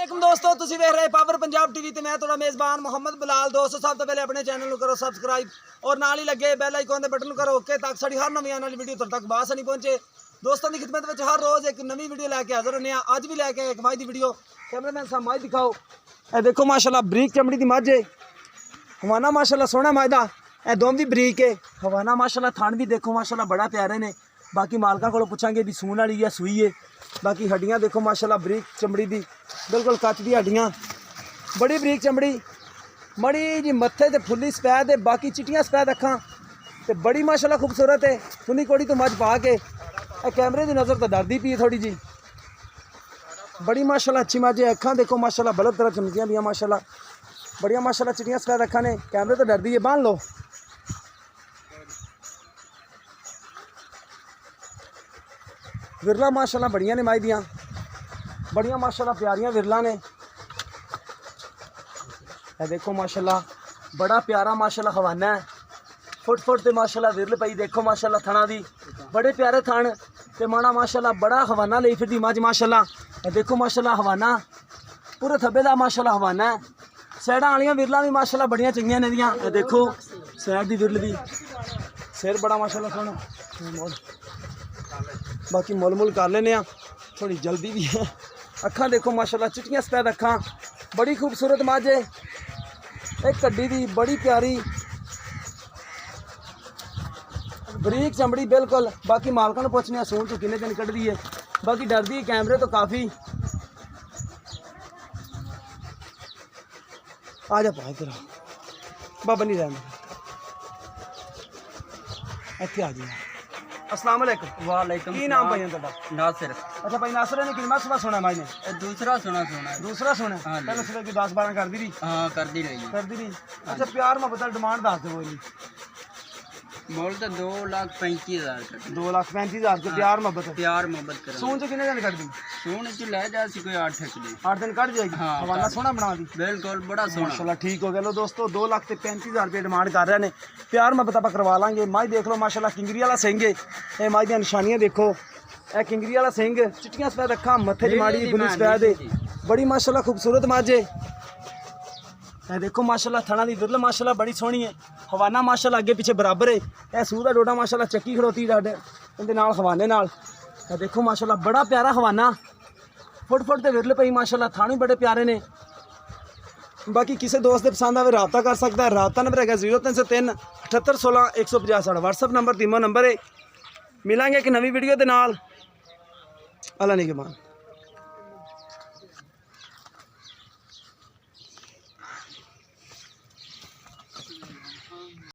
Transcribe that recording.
वालेकुम दोस्तों, तुसी देख रहे पावर पंजाब टीवी ते मैं थोड़ा मेज़बान मोहम्मद बिलाल। दोस्तों सब तो पहले अपने चैनल करो सबसक्राइब और नाल ही लगे बेल आइकन दे बटन करो ओके ताकि साडी हर नवी आने वाली वीडियो तुहाडे तक बासानी पहुंचे। दोस्तों की खिदमत में हर रोज़ एक नवी वीडियो लैके हाजिर होने। अज भी लैके आए एक मझ की वीडियो। कैमरामैन साहब मझ दिखाओ। ए देखो माशाल्लाह बरीक चमड़ी की मझ है। हवाना माशाल्लाह सोहना मझ दा। ए दोम भी बरीक है। हवाना माशाल्लाह थान भी देखो माशाल्लाह बड़ा प्यारे ने। बाकी मालका को पूछांगे भी सून वाली है सूई है। बाकी हड्डियां देखो माशाल्लाह बरीक चमड़ी दी बिल्कुल कच दी हड्डियां बड़ी बरीक चमड़ी मड़ी जी मत्थे ते फुल्ली सफैद है। बाकी चिट्टियां सफैद अखां ते बड़ी माशाल्लाह खूबसूरत है। सुनी कोड़ी तो मझ पा के कैमरे की नज़र तो डरदी पी थोड़ी जी। बड़ी माशाल्लाह अच्छी मझ है। अखां देखो माशाल्लाह बल्ब तरह चमकियां भी माशाल्लाह बढ़िया माशाल्लाह चिट्टियां सफैद अखां ने। कैमरे तो डरदी है बांध लो। विरला माशाल्लाह बढ़िया ने माई दियाँ बढ़िया माशाल्लाह प्यारियां विरला ने। देखो माशाल्लाह बड़ा प्यारा माशाल्लाह हवाना है। फुट फुट ते माशाल्लाह विरल पई देखो माशाल्लाह थना दी बड़े प्यारे थन ते माना माशाल्लाह बड़ा हवाना ले फिर मझ माशाल्लाह। देखो माशाल्लाह हवाना पूरे थब्बे दा माशाल्लाह हवाना है। सैडां वालियां विरला भी माशाल्लाह बड़ियां चंगियां ने दियां। देखो सैड दी विरल भी सिर बड़ा माशाल्लाह सोहना। बाकी मुल मुल कर लेने थोड़ी जल्दी भी है। अखां देखो माशाल्लाह चिट्टियां सफेद अखां बड़ी खूबसूरत मझ है। एक कड्डी दी बड़ी प्यारी बरीक चमड़ी बिल्कुल। बाकी मालका ने पूछने सून तो किन्ने दिन कढ़दी है। बाकी डरदी है कैमरे तो काफ़ी। आ जा पा तेरा बाबा नहीं रहना इत्थे आ जी। अस्सलाम वालेकुम। वालेकुम की नाम भाई तुहाडा? नासिर। अच्छा भाई नासिर ने कितना सुबह सुना माई ने? दूसरा सुना सुना दूसरा सुना हाँ पहले सुबह की 10-12 कर दी रही। हाँ करती रही कर दी रही। अच्छा प्यार मोहब्बत डिमांड दस दे बोली। बोल तो 2,35,000 2,35,000 के प्यार मोहब्बत प्यार मोहब्बत कर सोन च कितने दिन कट दी? सोन च ले जा सी कोई 8 दिन 8 दिन कट जाएगी। हाँ, हवाला सोना बना दी बिल्कुल बड़ा सोना माशाल्लाह ठीक हो गया। लो दोस्तों 2,35,000 रुपये डिमांड कर रहे हैं। प्यार मोहब्बत आप करवा लांगे। माई देख लो माशाल्लाह किंगरी वाला सिंह है। ये माई दी निशानियां देखो। यह किंगरी वाला सिंह चिट्टियां सफेद अखां मत्थे च माड़ी बुनी सफेद है बड़ी माशाल्लाह खूबसूरत मझ है। देखो माशाल्लाह थना दी विरल माशाल्लाह बड़ी सोहनी है। हवाना माशाल्लाह अगे पीछे बराबर है। यह सूह का डोडा माशाल्लाह चक्की खड़ोती साडे इहदे नाल हवाने नाल। देखो माशाल्लाह बड़ा प्यारा हवाना फुट फुट ते विरल पई माशाल्लाह थाने बड़े प्यारे ने। बाकी किसी दोस्त के पसंद आए रबता कर सकता है। रबता नंबर है 0303 7816 150। व्हाट्सअप नंबर तीमो नंबर है। मिलेंगे एक नवी वीडियो के नाल। अल्लाह निगहबान।